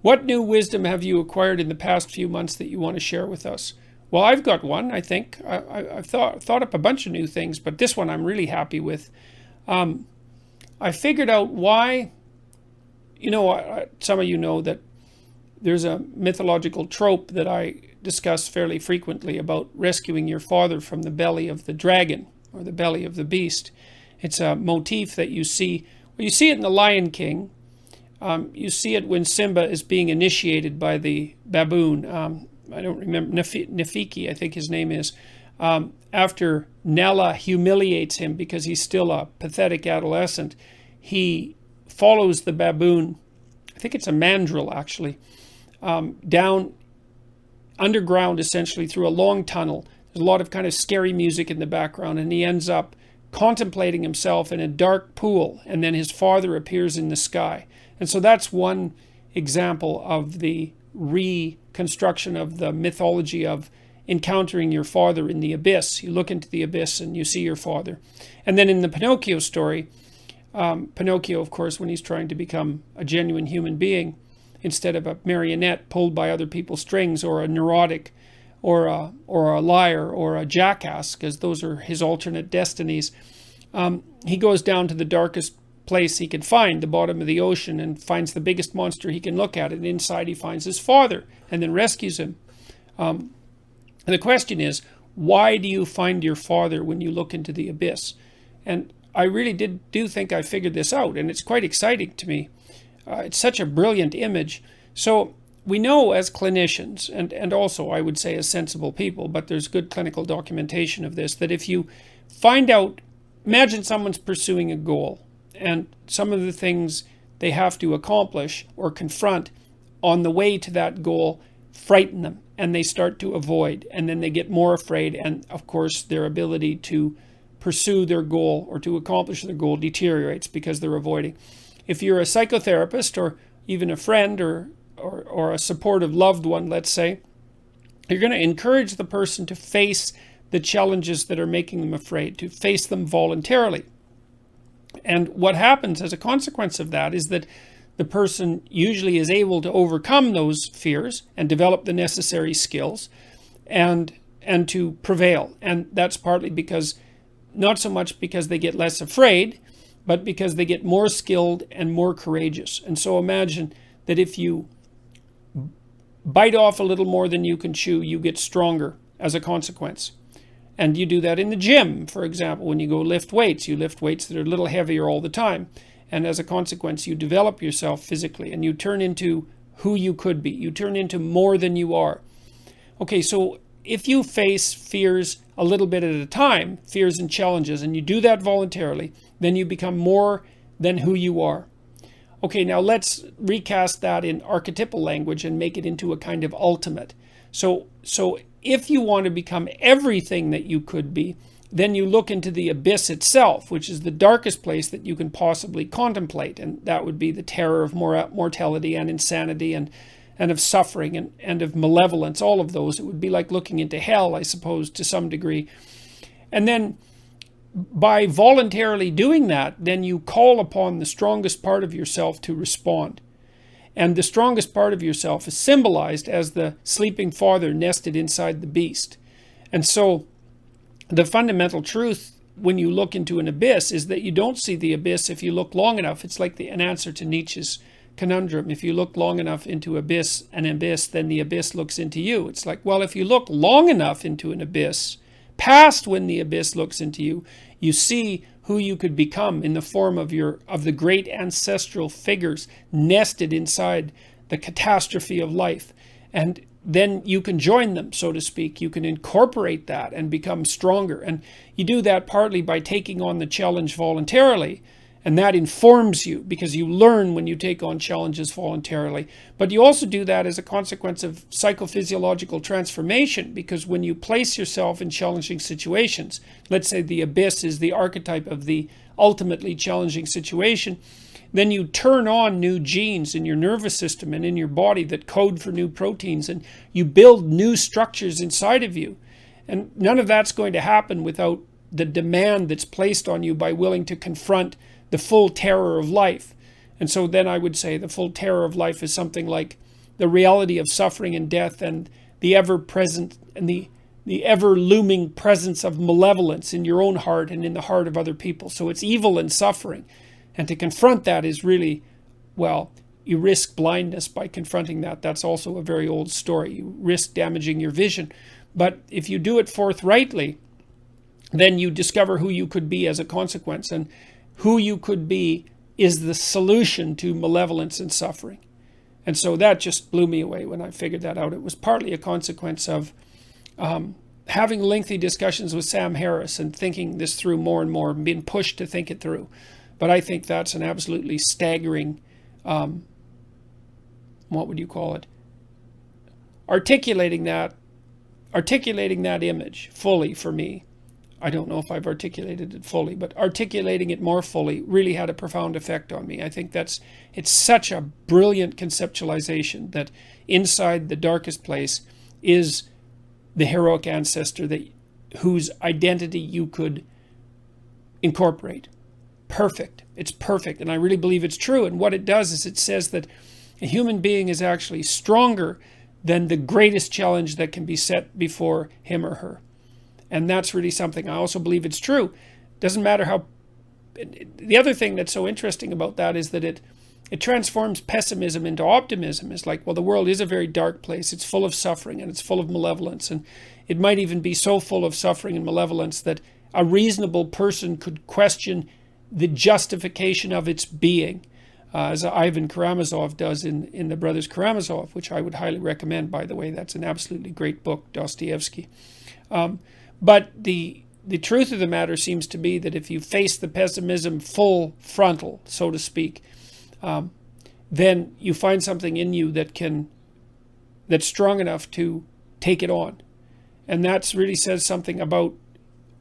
What new wisdom have you acquired in the past few months that you want to share with us? Well, I've got one, I think. I've thought up a bunch of new things, but this one I'm really happy with. I figured out why, some of you know that there's a mythological trope that I discuss fairly frequently about rescuing your father from the belly of the dragon or the belly of the beast. It's a motif that you see. Well, you see it in The Lion King. You see it when Simba is being initiated by the baboon. I don't remember, Nafiki, I think his name is. After Nella humiliates him because he's still a pathetic adolescent, he follows the baboon, I think it's a mandrill actually, down underground essentially through a long tunnel. There's a lot of kind of scary music in the background, and he ends up contemplating himself in a dark pool, and then his father appears in the sky. And so that's one example of the reconstruction of the mythology of encountering your father in the abyss. You look into the abyss and you see your father. And then in the Pinocchio story, Pinocchio, of course, when he's trying to become a genuine human being, instead of a marionette pulled by other people's strings, or a neurotic, or a liar, or a jackass, because those are his alternate destinies, he goes down to the darkest place he can find, the bottom of the ocean, and finds the biggest monster he can look at, and inside he finds his father, and then rescues him. And the question is, why do you find your father when you look into the abyss? And I really do think I figured this out, and it's quite exciting to me. It's such a brilliant image. So we know as clinicians, and also I would say as sensible people, but there's good clinical documentation of this, that if you find out, imagine someone's pursuing a goal, and some of the things they have to accomplish or confront on the way to that goal frighten them, and they start to avoid, and then they get more afraid, and of course their ability to pursue their goal or to accomplish their goal deteriorates because they're avoiding. If you're a psychotherapist or even a friend or a supportive loved one, let's say, you're going to encourage the person to face the challenges that are making them afraid, to face them voluntarily. And what happens as a consequence of that is that the person usually is able to overcome those fears and develop the necessary skills and to prevail. And that's partly because, not so much because they get less afraid, but because they get more skilled and more courageous. And so imagine that if you bite off a little more than you can chew, you get stronger as a consequence. And you do that in the gym, for example. When you go lift weights, you lift weights that are a little heavier all the time. And as a consequence, you develop yourself physically and you turn into who you could be. You turn into more than you are. Okay, so if you face fears a little bit at a time, fears and challenges, and you do that voluntarily, then you become more than who you are. Okay, now let's recast that in archetypal language and make it into a kind of ultimate. So if you want to become everything that you could be, then you look into the abyss itself, which is the darkest place that you can possibly contemplate. And that would be the terror of mortality and insanity and of suffering and of malevolence, all of those. It would be like looking into hell, I suppose, to some degree. And then by voluntarily doing that, then you call upon the strongest part of yourself to respond. And the strongest part of yourself is symbolized as the sleeping father nested inside the beast. And so the fundamental truth when you look into an abyss is that you don't see the abyss if you look long enough. It's like an answer to Nietzsche's conundrum. If you look long enough into an abyss, then the abyss looks into you. It's like, well, if you look long enough into an abyss, past when the abyss looks into you, you see who you could become in the form of the great ancestral figures nested inside the catastrophe of life. And then you can join them, so to speak. You can incorporate that and become stronger. And you do that partly by taking on the challenge voluntarily. And that informs you because you learn when you take on challenges voluntarily. But you also do that as a consequence of psychophysiological transformation, because when you place yourself in challenging situations, let's say the abyss is the archetype of the ultimately challenging situation, then you turn on new genes in your nervous system and in your body that code for new proteins, and you build new structures inside of you. And none of that's going to happen without the demand that's placed on you by willing to confront the full terror of life. And so then I would say the full terror of life is something like the reality of suffering and death and the ever-present and the ever-looming presence of malevolence in your own heart and in the heart of other people. So it's evil and suffering. And to confront that is really, well, you risk blindness by confronting that. That's also a very old story. You risk damaging your vision. But if you do it forthrightly, then you discover who you could be as a consequence. And who you could be is the solution to malevolence and suffering. And so that just blew me away when I figured that out. It was partly a consequence of having lengthy discussions with Sam Harris and thinking this through more and more and being pushed to think it through. But I think that's an absolutely staggering, what would you call it? Articulating that image fully for me. I don't know if I've articulated it fully, but articulating it more fully really had a profound effect on me. I think it's such a brilliant conceptualization that inside the darkest place is the heroic ancestor whose identity you could incorporate. Perfect. It's perfect. And I really believe it's true. And what it does is it says that a human being is actually stronger than the greatest challenge that can be set before him or her. And that's really something. I also believe it's true. Doesn't matter how... The other thing that's so interesting about that is that it transforms pessimism into optimism. It's like, well, the world is a very dark place. It's full of suffering and it's full of malevolence. And it might even be so full of suffering and malevolence that a reasonable person could question the justification of its being, as Ivan Karamazov does in The Brothers Karamazov, which I would highly recommend, by the way. That's an absolutely great book, Dostoevsky. But the truth of the matter seems to be that if you face the pessimism full frontal, so to speak, then you find something in you that's strong enough to take it on. And that really says something about,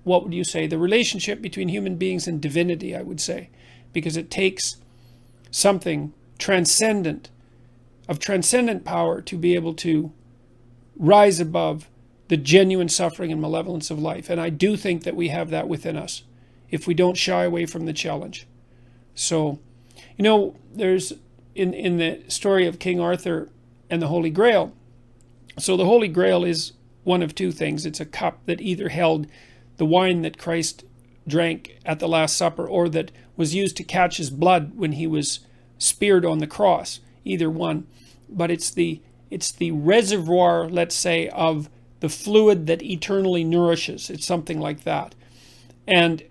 what would you say, the relationship between human beings and divinity, I would say, because it takes something transcendent, of transcendent power, to be able to rise above the genuine suffering and malevolence of life. And I do think that we have that within us if we don't shy away from the challenge. So, there's in the story of King Arthur and the Holy Grail. So the Holy Grail is one of two things. It's a cup that either held the wine that Christ drank at the Last Supper or that was used to catch his blood when he was speared on the cross. Either one. But it's the reservoir, let's say, of the fluid that eternally nourishes. It's something like that. And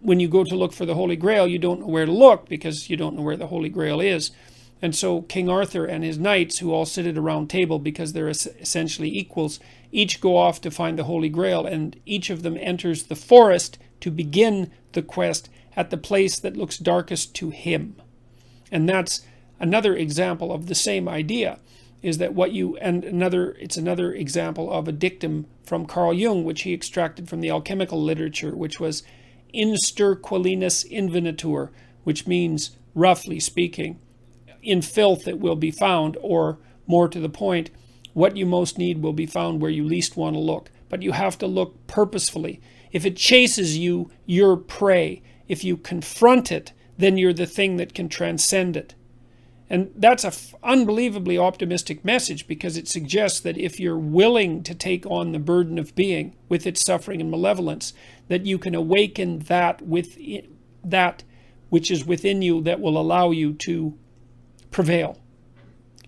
when you go to look for the Holy Grail, you don't know where to look because you don't know where the Holy Grail is. And so King Arthur and his knights, who all sit at a round table because they're essentially equals, each go off to find the Holy Grail, and each of them enters the forest to begin the quest at the place that looks darkest to him. And that's another example of the same idea. Is that it's another example of a dictum from Carl Jung, which he extracted from the alchemical literature, which was in sterquilinus invenitur, which means, roughly speaking, in filth it will be found, or more to the point, what you most need will be found where you least want to look. But you have to look purposefully. If it chases you, you're prey. If you confront it, then you're the thing that can transcend it. And that's an unbelievably optimistic message, because it suggests that if you're willing to take on the burden of being with its suffering and malevolence, that you can awaken that which is within you that will allow you to prevail.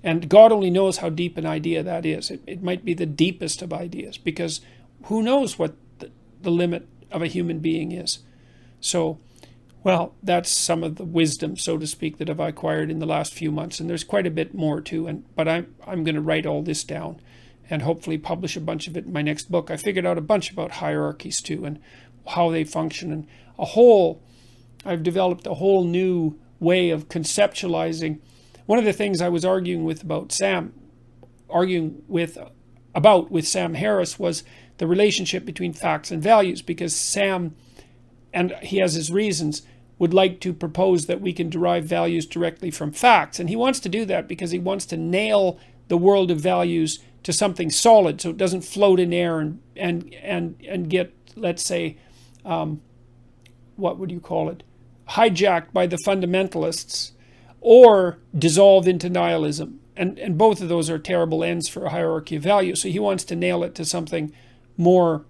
And God only knows how deep an idea that is. It might be the deepest of ideas, because who knows what the limit of a human being is. So, well, that's some of the wisdom, so to speak, that I've acquired in the last few months. And there's quite a bit more too. But I'm going to write all this down and hopefully publish a bunch of it in my next book. I figured out a bunch about hierarchies too and how they function. And I've developed a whole new way of conceptualizing. One of the things I was arguing with Sam Harris was the relationship between facts and values, because Sam, and he has his reasons, would like to propose that we can derive values directly from facts. And he wants to do that because he wants to nail the world of values to something solid, so it doesn't float in air and get, let's say, what would you call it, hijacked by the fundamentalists, or dissolve into nihilism, and both of those are terrible ends for a hierarchy of value. So he wants to nail it to something more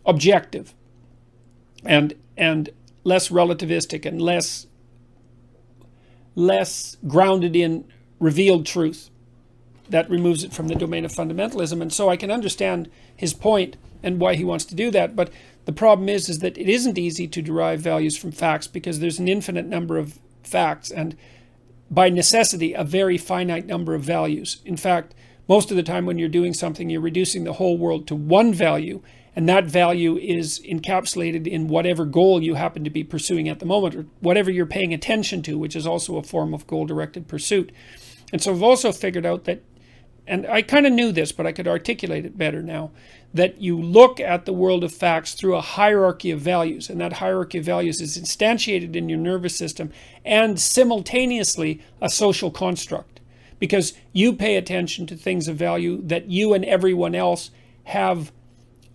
objective and less relativistic and less grounded in revealed truth. That removes it from the domain of fundamentalism. And so I can understand his point and why he wants to do that. But the problem is that it isn't easy to derive values from facts, because there's an infinite number of facts and by necessity a very finite number of values. In fact, most of the time when you're doing something, you're reducing the whole world to one value, and that value is encapsulated in whatever goal you happen to be pursuing at the moment, or whatever you're paying attention to, which is also a form of goal-directed pursuit. And so I've also figured out that, and I kind of knew this, but I could articulate it better now, that you look at the world of facts through a hierarchy of values, and that hierarchy of values is instantiated in your nervous system and simultaneously a social construct, because you pay attention to things of value that you and everyone else have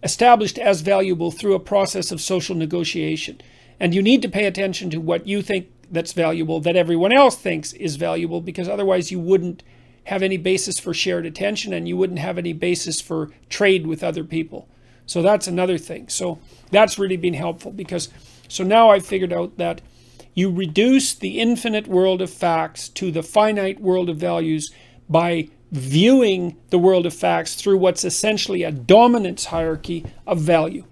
established as valuable through a process of social negotiation. And you need to pay attention to what you think that's valuable that everyone else thinks is valuable, because otherwise you wouldn't have any basis for shared attention, and you wouldn't have any basis for trade with other people. So that's another thing. So that's really been helpful, because so now I've figured out that you reduce the infinite world of facts to the finite world of values by viewing the world of facts through what's essentially a dominance hierarchy of value.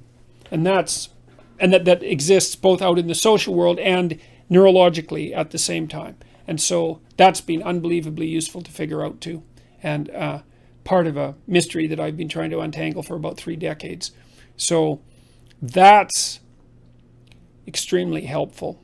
And that exists both out in the social world and neurologically at the same time. And so that's been unbelievably useful to figure out too, and part of a mystery that I've been trying to untangle for about 3 decades. So that's extremely helpful.